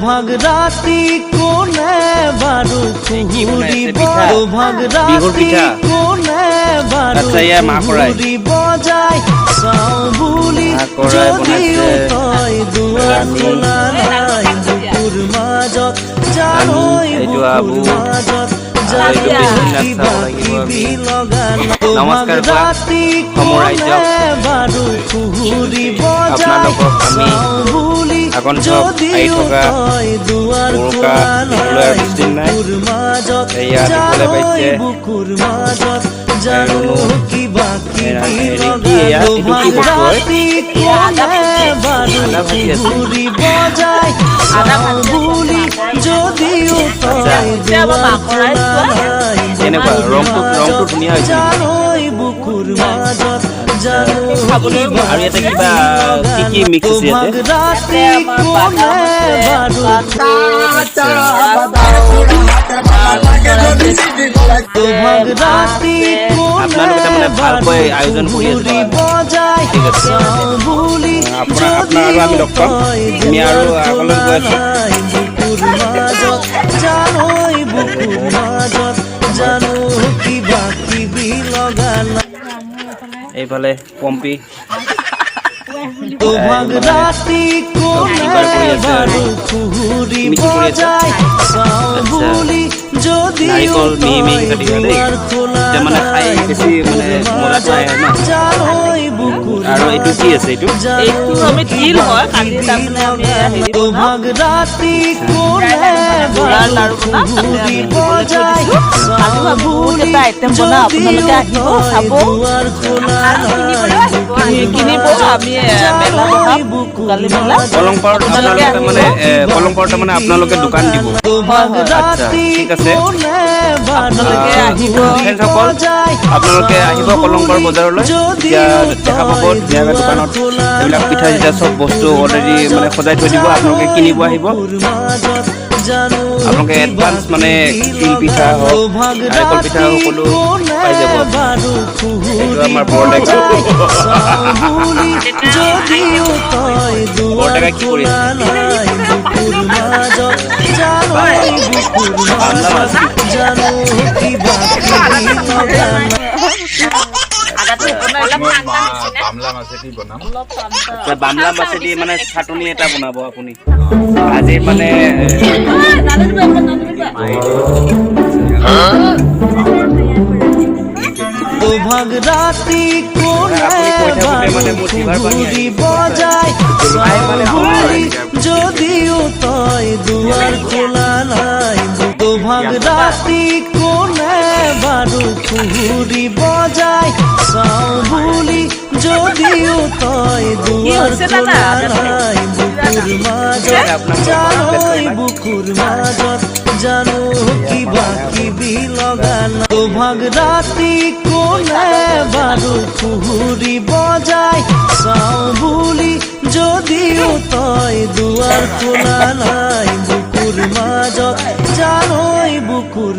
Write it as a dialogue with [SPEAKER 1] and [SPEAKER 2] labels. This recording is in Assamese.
[SPEAKER 1] ভাগ রাতি কোনে বারু কুহুরি ভাগ রাতি কোনে বারু কুহুরি বজাই সাও বুলি যদিও তই দুয়ার খোলা নাই বুকুর মাজত জানই বুকুর মাজত
[SPEAKER 2] নমস্কাৰ সমূহ ৰাইজক আপোনালোকক আমি আগন্তুক আহি থকা উৰুকা দেখিবলৈ আৰু বেছিদিন নাই। এয়া দেখিবলৈ পাইছে এইটো কি বস্তু হয়? এনেকুৱা ৰংটো ধুনীয়া হৈছে আৰু ইয়াতে কিবা কি মিক্স আছে আপোনালোকে তাৰমানে ভালকৈ আয়োজন কৰি আছে। ঠিক আছে, আপোনাৰ আৰু আমি লগ পাম। আমি আৰু আগলৈ গৈ আছোঁ। এইফালে পম্পী নাৰিকল মিহি কাটি মানে খাই বেছি মানে মজা পায় ন। আৰু এইটো কি আছে? এইটো
[SPEAKER 3] আমি তিল হয় কালি তাৰমানে আমি লাৰু বনাম আইটেম বনাম আপোনালোকে আহিব চাব কিনিব। আমি মেলা বনাম কালি মেলা
[SPEAKER 2] কলংপাৰত মানে আপোনালোকে দোকান দিব। আচ্ছা, ঠিক আছে।
[SPEAKER 3] আপোনালোকে আহিব
[SPEAKER 2] আপোনালোকে আহিব কলংপাৰ বজাৰলৈ। এতিয়া দেখা পাব ধুনীয়াকৈ দোকানত এইবিলাক পিঠা চিঠা চব বস্তু অলৰেডি মানে সজাই থৈ দিব। আপোনালোকে কিনিব আহিব। আপোনালোকে এডভান্স মানে তিল পিঠা হওক নাৰিকল পিঠা সকলো পাই যাব। এইটো আমাৰ বৰডেকা কি কৰি বামলা মাছেদি মানে চাটনি এটা বনাব আপুনি আজি মানে
[SPEAKER 1] ভাগ রাতি কোনে বজাই যদিও তই দুয়ার খোলা নাই ভাগ রাতি কোনে বারু কুহুরি বজাই সাও বুলি যদিও তই দুয়ার খোলা নাই বুকুর মাজত জানই বুকুর মাজত জানো কিবা কিবি লগানা ভাগ রাতি কোনে বারু কুহুরি বজাই সাও বুলি যদিও তই দুয়ার খোলা নাই বুকুর মাজত জানই বুকুর